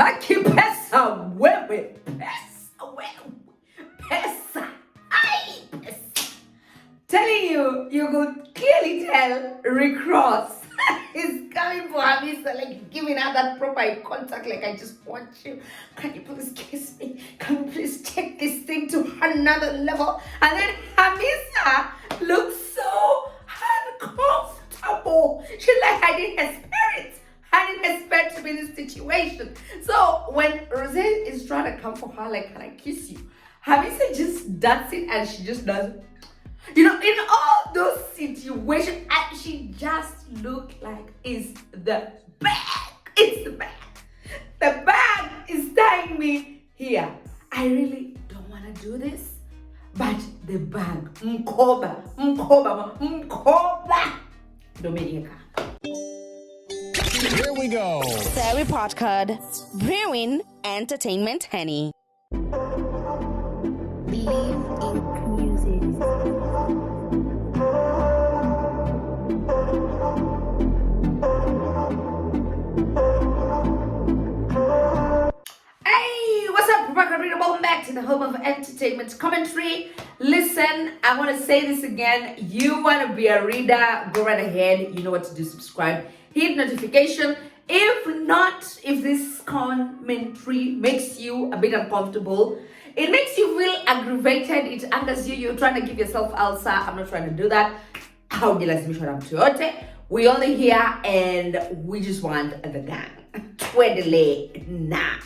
Haki pesa wewe, pesa wewe, pesa. Ay, pesa. Telling you, you could clearly tell RickRoss is coming for Hamisa, like giving her that proper eye contact, like I just want you. Can you please kiss me? Can you please take this thing to another level? And then Hamisa looks so uncomfortable. She's like, I didn't expect it. I didn't expect to be in this situation. So when Rose is trying to come for her, like, can I kiss you? Hamisa just does it and she just does it. You know, in all those situations, she just looked like it's the bag. It's the bag. The bag is tying me here. I really don't want to do this, but the bag, mkoba, Dominica. Here we go. Zari podcast, brewing entertainment honey. Believe in music. Hey, what's up? Welcome back to the home of entertainment commentary. Listen, I want to say this again. You want to be a reader, go right ahead. You know what to do. Subscribe, hit notification. If not, if this commentary makes you a bit uncomfortable, it makes you feel aggravated, it angers you, you're trying to give yourself ulcer. I'm not trying to do that. We only here and we just want the gang. Tweedle na.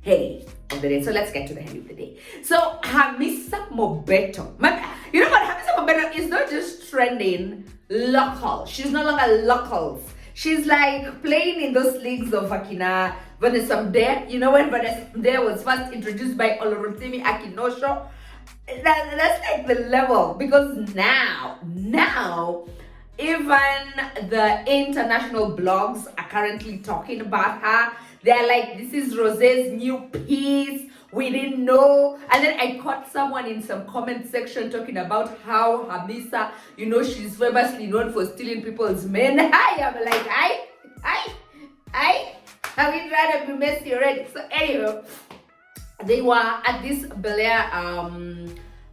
Hey, of the day. So let's get to the head of the day. So Hamisa Mobetto. You know what? Hamisa Mobetto is not just trending local. She's no longer locals. She's like playing in those leagues of Akina Vanessa Mdee. You know when Vanessa Mdee was first introduced by Olorotimi Akinosho? That's like the level. Because now, even the international blogs are currently talking about her. They're like, this is Rose's new piece. We didn't know. And then I caught someone in some comment section talking about how Hamisa, you know, she's famously known for stealing people's men. I'm like, are we trying to be messy already? So anyway, they were at this Bel Air,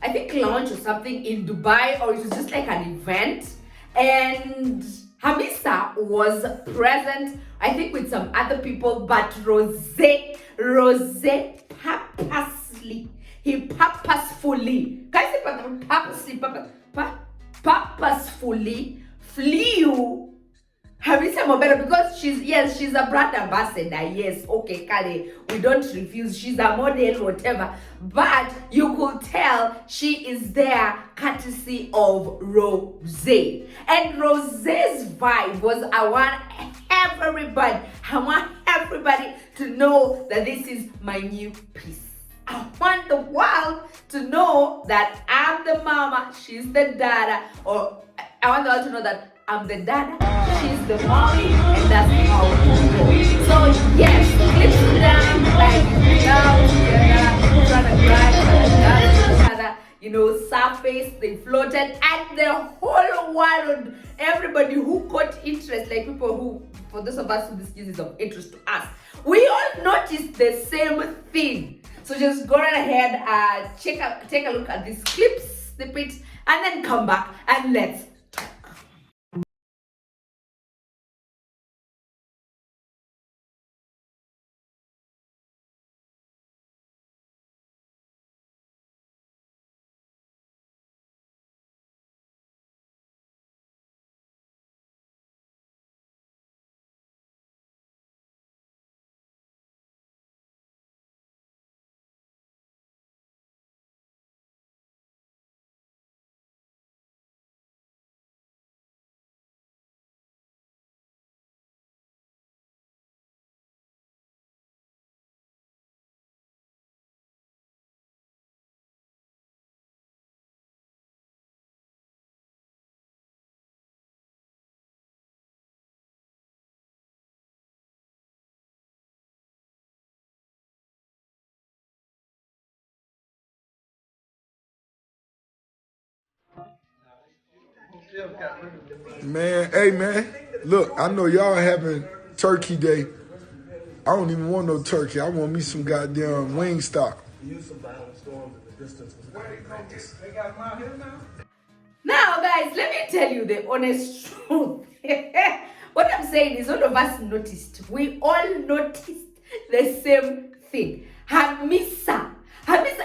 I think lounge or something in Dubai, or it was just like an event. And Hamisa was present, I think with some other people, but Rose purposefully flew Hamisa Mobetto because she's a brand ambassador. Yes, okay, Kale, we don't refuse. She's a model, whatever. But you could tell she is there courtesy of Rose. And Rose's vibe was I want everybody to know that this is my new piece. I want the world to know that I'm the mama, she's the dada, or I want the world to know that I'm the dada, she's the mommy, and that's how it goes. So yes, clips down, like now together, trying to grind each other, you know, surface, they floated, and the whole world, everybody who caught interest, like people who, for those of us who this is of interest to us, we all noticed the same thing. So just go right ahead, take a look at this clip snippet, and then come back and let's talk. Man, hey man, look, I know y'all having Turkey Day I don't even want no turkey. I want me some goddamn Wingstop. Now, guys, let me tell you the honest truth. What I'm saying is all of us noticed. We all noticed the same thing. Hamisa,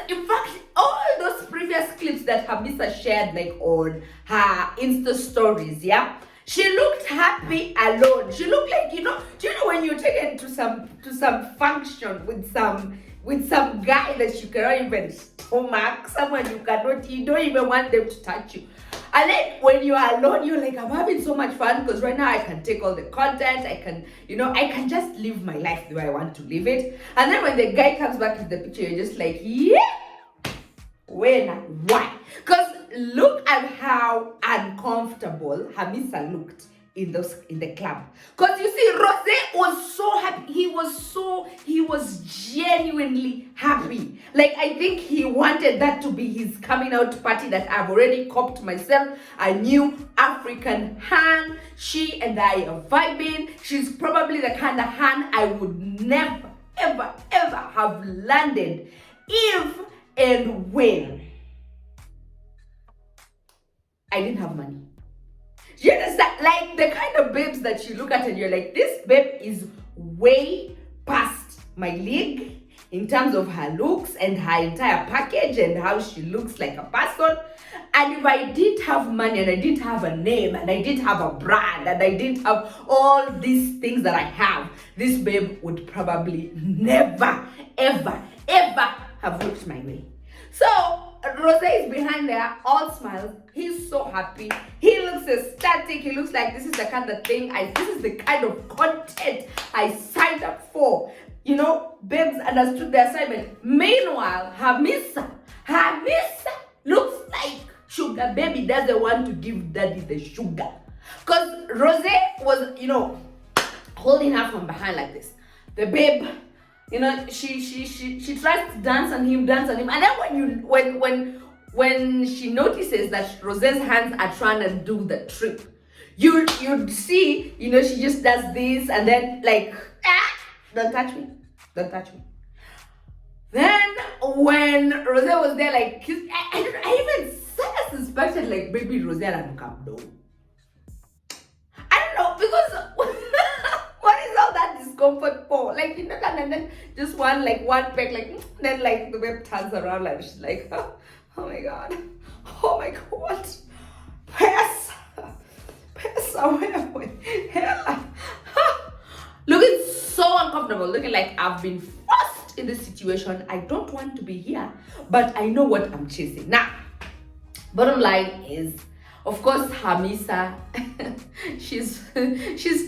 in fact, all those previous clips that Hamisa shared, like on her Insta stories, yeah, she looked happy alone. She looked like, do you know when you're taken to some function with some guy that you cannot even stomach, someone you don't even want them to touch you. And then when you are alone, you're like, I'm having so much fun because right now I can take all the content. I can just live my life the way I want to live it. And then when the guy comes back into the picture, you're just like, yeah, when, why? Because look at how uncomfortable Hamisa looked in the club. Because you see, Rose was so happy. He was genuinely happy. Like, I think he wanted that to be his coming out party that I've already copped myself a new African hand. She and I are vibing. She's probably the kind of hand I would never, ever, ever have landed if and when I didn't have money. You understand? Like the kind of babes that you look at and you're like, this babe is way past my league in terms of her looks and her entire package and how she looks like a person. And if I didn't have money and I didn't have a name and I didn't have a brand and I didn't have all these things that I have, this babe would probably never, ever, ever have looked my way. So Rose is behind there, all smiles. He's so happy. He looks ecstatic. He looks like this is the kind of thing this is the kind of content I signed up for. You know, babes understood the assignment. Meanwhile, Hamisa looks like sugar baby doesn't want to give daddy the sugar. Because Rose was, holding her from behind like this. The babe, she tries to dance on him, and then when she notices that Rose's hands are trying to do the trick, you'd see, she just does this and then like, don't touch me. Then when Rose was there, like, I even suspected like maybe Rose had come down. I don't know, because what is all that discomfort for? Like, and then just one peck, like, then like the babe turns around and she's like, oh my god, pass away, hell. Looking so uncomfortable, looking like I've been forced in this situation. I don't want to be here, but I know what I'm chasing. Now, bottom line is, of course, Hamisa, she's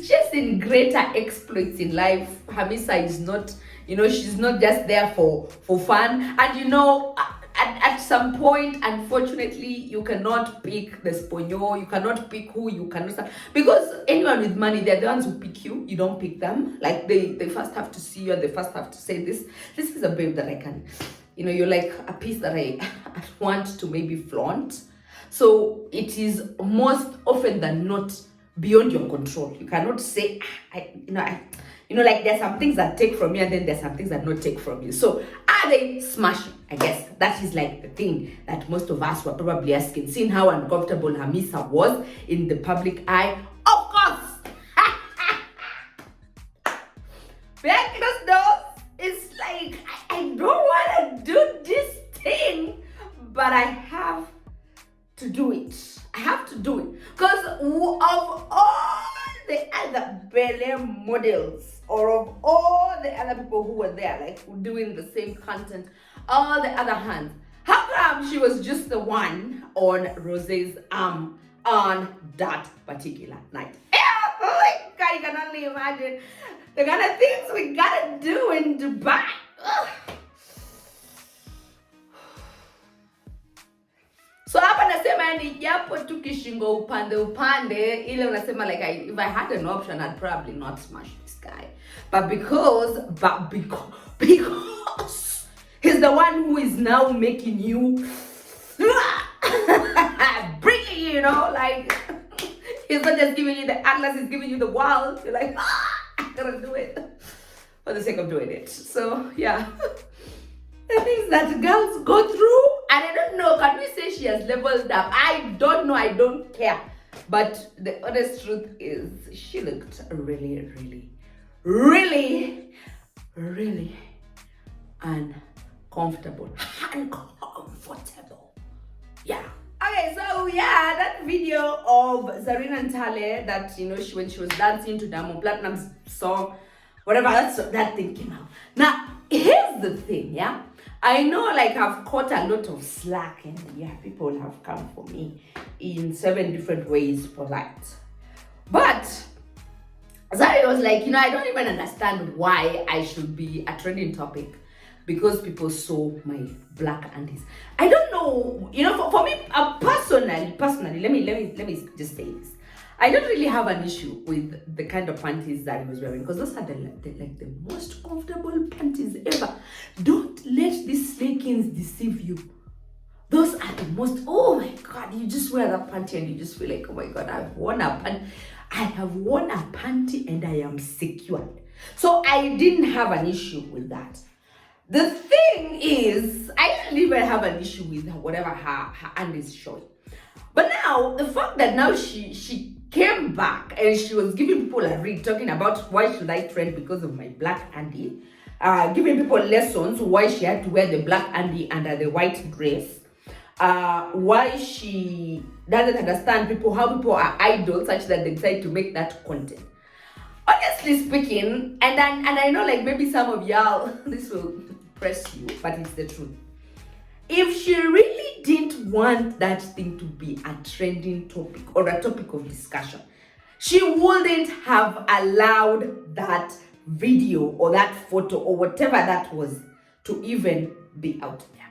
chasing greater exploits in life. Hamisa is not, she's not just there for fun. And at some point, unfortunately, you cannot pick the sponyo. You cannot pick who you can understand. Because anyone with money, they're the ones who pick you. You don't pick them. Like, they first have to see you and they first have to say, this is a babe that I can, you're like a piece that I want to maybe flaunt. So it is most often than not beyond your control. You cannot say, like there's some things that take from you and then there's some things that not take from you. So are they smashing? I guess that is like the thing that most of us were probably asking, seeing how uncomfortable Hamisa was in the public eye. Of course! Because it's like, I don't want to do this thing, but I have to do it. I have to do it because of all the other ballet models or of all the other people who were there, like doing the same content, all the other hands. How come she was just the one on Rose's arm on that particular night? Oh my God, you can only imagine the kind of things we gotta do in Dubai. Ugh. So hapa nasema ni japo tu kishingo upande ile unasema like if I had an option I'd probably not smash this guy. But because he's the one who is now making you bringing you, like he's not just giving you the atlas, he's giving you the world. You're like, I gotta do it. for the sake of doing it. So yeah, the things that girls go through, and I don't know, can we say she has leveled up? I don't know, I don't care. But the honest truth is, she looked really, really, really, really uncomfortable. Uncomfortable. Yeah. Okay, so yeah, that video of Zari and Tale that, you know, when she was dancing to Diamond Platinum's song, whatever, that thing came out. Now, here's the thing, yeah? I know, like, I've caught a lot of slack, and yeah, people have come for me in 7 different ways for that. But Zari was like, you know, I don't even understand why I should be a trending topic because people saw my black undies. I don't know, you know, for me personally, let me just say this. I don't really have an issue with the kind of panties that he was wearing because those are the most comfortable panties ever. Don't let these snakins deceive you. Those are the most, oh my God, you just wear that panty and you just feel like, oh my God, I have worn a panty and I am secured. So I didn't have an issue with that. The thing is, I didn't even have an issue with whatever her undies showing. But now, the fact that now she came back and she was giving people a read, talking about why should I trend because of my black undie, giving people lessons why she had to wear the black undie under the white dress, why she doesn't understand how people are idle such that they decide to make that content. Honestly speaking, and I know, like, maybe some of y'all, this will press you, but it's the truth. If she really didn't want that thing to be a trending topic or a topic of discussion, she wouldn't have allowed that video or that photo or whatever that was to even be out there.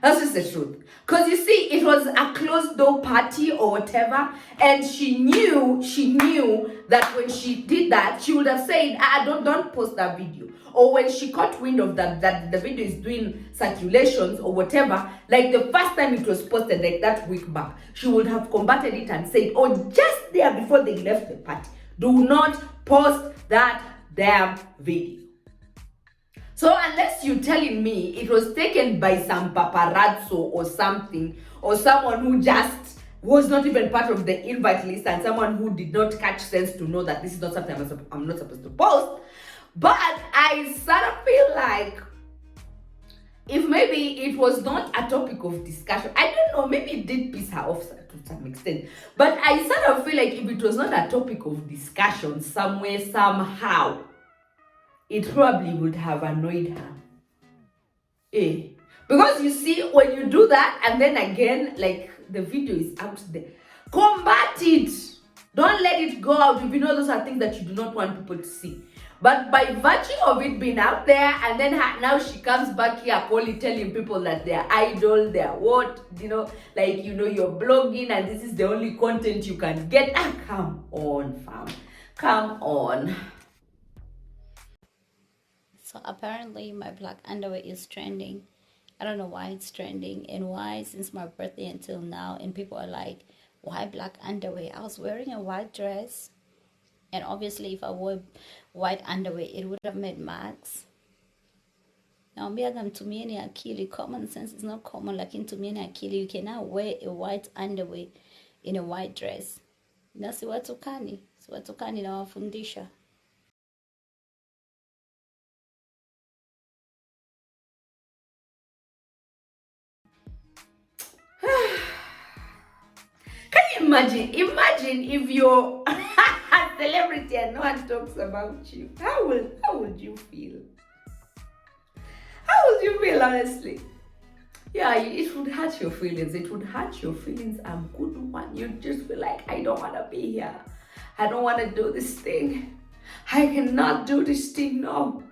That's just the truth. Because you see, it was a closed door party or whatever, and she knew that when she did that, she would have said, don't post that video. Or when she caught wind of that the video is doing circulations or whatever, like the first time it was posted, like that week back, she would have combated it and said, oh, just there before they left the party, do not post that damn video. So unless you're telling me it was taken by some paparazzo or something, or someone who just was not even part of the invite list and someone who did not catch sense to know that this is not something I'm not supposed to post, but I sort of feel like if maybe it was not a topic of discussion, I don't know, maybe it did piss her off to some extent, but I sort of feel like if it was not a topic of discussion somewhere, somehow, it probably would have annoyed her. Because you see, when you do that, and then again, like, the video is out there, combat it. Don't let it go out if you know those are things that you do not want people to see. But by virtue of it being out there, and then now she comes back here only telling people that they're idle, they're what, you know, like, you know, you're blogging and this is the only content you can get. Come on, fam. Come on. So apparently my black underwear is trending. I don't know why it's trending and why since my birthday until now. And people are like, why black underwear? I was wearing a white dress. And obviously if I wore white underwear, it would have made marks. Now, to me, any akili, common sense is not common. Like into me, any akili, you cannot wear a white underwear in a white dress. Nasi watu kani na wafundisha. Imagine if you're a celebrity and no one talks about you. How would you feel? How would you feel, honestly? Yeah, it would hurt your feelings. It would hurt your feelings a good one. You'd just feel like, I don't want to be here. I don't want to do this thing. I cannot do this thing, no.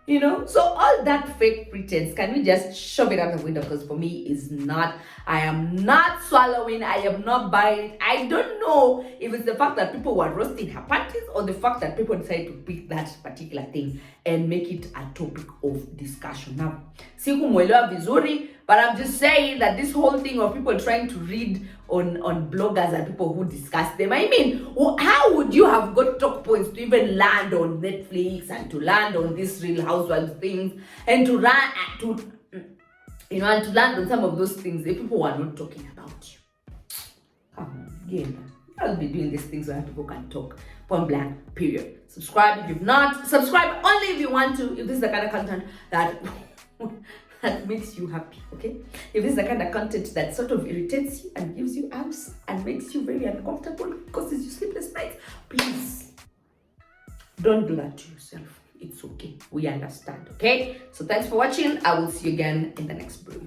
You know, so all that fake pretense, can we just shove it out the window? Because for me, it's not, I am not swallowing, I am not buying it. I don't know if it's the fact that people were roasting her panties or the fact that people decided to pick that particular thing and make it a topic of discussion. Now, sikumwelewa vizuri, But I'm just saying that this whole thing of people trying to read on bloggers and people who discuss them. I mean, how would you have got talk points to even land on Netflix and to land on these Real Housewives things and to run and to land on some of those things if people were not talking about you? Come on, again. I'll be doing these things where people can talk. Point blank, period. Subscribe if you've not. Subscribe only if you want to. If this is the kind of content that that makes you happy, okay? If this is the kind of content that sort of irritates you and gives you angst and makes you very uncomfortable, causes you sleepless nights, please don't do that to yourself. It's okay. We understand, okay? So thanks for watching. I will see you again in the next brew.